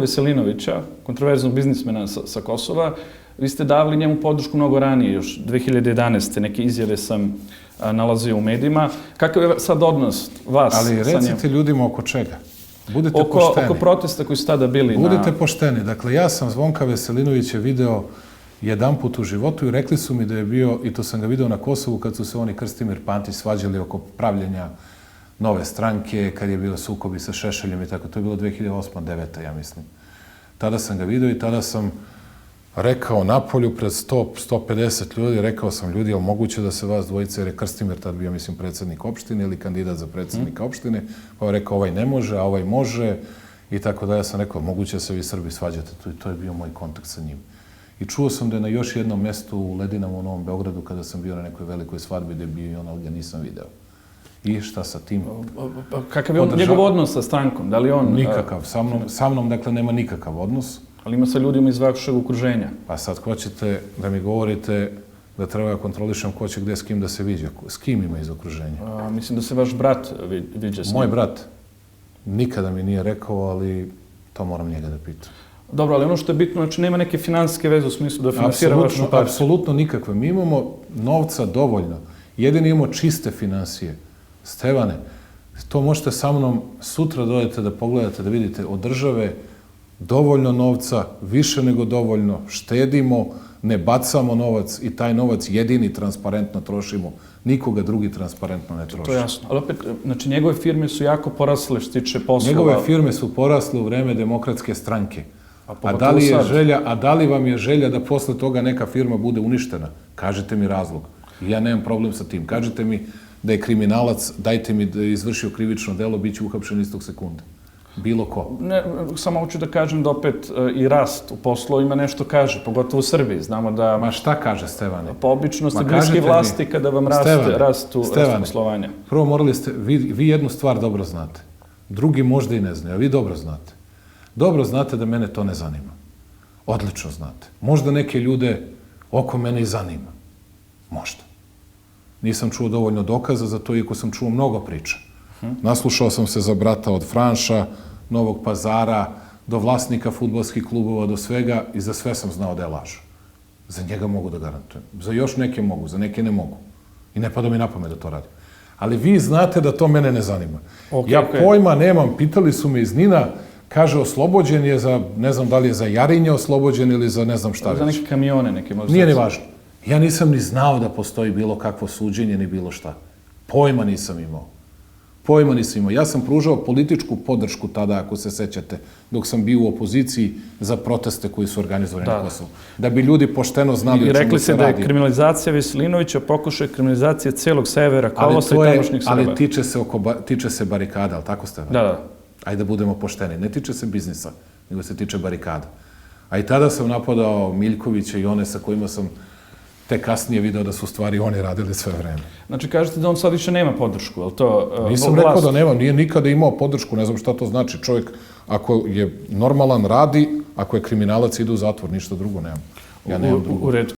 Veselinovića, kontroverznog biznismena sa Kosova, vi ste davali njemu podršku mnogo ranije, još 2011. Neke izjave sam nalazio u medijima. Kakav je sad odnos vas sa njim? Ali recite ljudima oko čega. Budite pošteni. Oko protesta koji su tada bili Budite pošteni. Dakle, ja sam Zvonka Veselinovića video jedanput u životu i rekli su mi da je bio, i to sam ga video na Kosovu, kad su se oni Krstimir Pantić svađali oko pravljenja nove stranke, kad je bio sukobi sa Šešeljem i tako. To je bilo 2008-2009, ja mislim. Tada sam ga video i tada sam rekao napolju pred 100-150 ljudi, rekao sam ljudi, je li moguće da se vas dvojice, jer je Krstimir tad bio, mislim, predsjednik opštine ili kandidat za predsjednika opštine, pa je rekao ovaj ne može, a ovaj može i tako da ja sam rekao, moguće da se vi Srbi svađate tu i to je bio moj kontakt sa njim. I čuo sam da je na još jednom mjestu u Ledinama u Novom Beogradu, kada sam bio na nekoj velikoj svadbi, da je bio i on, ali ga nisam video. I šta sa tim? Kakav je njegov odnos sa strankom? Da li on... Nikakav. Sa mnom, dakle, nema nikakav odnos. Ali ima sa ljudima iz vašeg okruženja. Pa sad hoćete da mi govorite da treba kontrolišem ko će gde s kim da se viđa. S kim ima iz okruženja? Mislim da se vaš brat viđa s njim. Moj brat nikada mi nije rekao, ali to moram njega da pitam. Dobro, ali ono što je bitno, znači nema neke finansijske veze u smislu da finansira vašu partiju. Apsolutno nikakve. Mi imamo novca dovoljno. Jedini imamo čiste finansije. Stevane, to možete sa mnom sutra dodajete da pogledate, da vidite od države dovoljno novca, više nego dovoljno, štedimo, ne bacamo novac i taj novac jedini transparentno trošimo. Nikoga drugi transparentno ne troši. To je jasno. Ali opet, znači njegove firme su jako porasle što se tiče poslova. Njegove firme su porasle u vreme Demokratske stranke. A da li vam je želja da posle toga neka firma bude uništena? Kažite mi razlog. Ja nemam problem sa tim. Kažite mi da je kriminalac, dajte mi da je izvršio krivično delo, bit će uhapšen istog sekunde. Bilo ko. Ne, samo hoću da kažem da opet i rast u poslovima nešto kaže, pogotovo u Srbiji. Znamo da... Ma šta kaže Stevane? Pa obično ste bliski vlasti kada vam rastu poslovanja. Prvo morali ste, vi jednu stvar dobro znate. Drugi možda i ne znaju, a vi dobro znate. Dobro znate da mene to ne zanima. Odlično znate. Možda neke ljude oko mene i zanima. Možda. Nisam čuo dovoljno dokaza za to, iako sam čuo mnogo priča. Naslušao sam se za brata od Franša, Novog Pazara, do vlasnika fudbalskih klubova, do svega i za sve sam znao da je laž. Za njega mogu da garantujem. Za još neke mogu, za neke ne mogu. I ne pada mi na pamet da to radim. Ali vi znate da to mene ne zanima. Ja pojma nemam, pitali su me iz Nina, kaže oslobođen je za, ne znam da li je za Jarinje oslobođen ili za ne znam šta već. Za neke kamione, neke možda. Nije ni važno. Ja nisam ni znao da postoji bilo kakvo suđenje ni bilo šta. Pojma nisam imao. Pojma nisam imao. Ja sam pružao političku podršku tada, ako se sećate, dok sam bio u opoziciji za proteste koji su organizovani na Kosovu. Da bi ljudi pošteno znali o čemu se radi. I rekli se da je kriminalizacija Veselinovića pokušaj kriminalizacije celog severa, Kolosa i tamošnjih Srba. Ali tiče se barikada, ali tako ste? Da. Ajde da budemo pošteni. Ne tiče se biznisa, nego se tiče barikada. A i tada sam napadao Miljkovića i one sa kojima sam te kasnije video da su stvari oni radili sve vreme. Znači, kažete da on sad više nema podršku, je li to vlast? Nisam rekao da nema, nije nikada imao podršku, ne znam šta to znači. Čovjek, ako je normalan, radi, ako je kriminalac, ide u zatvor, ništa drugo nema. Ja nemam drugo. U redu.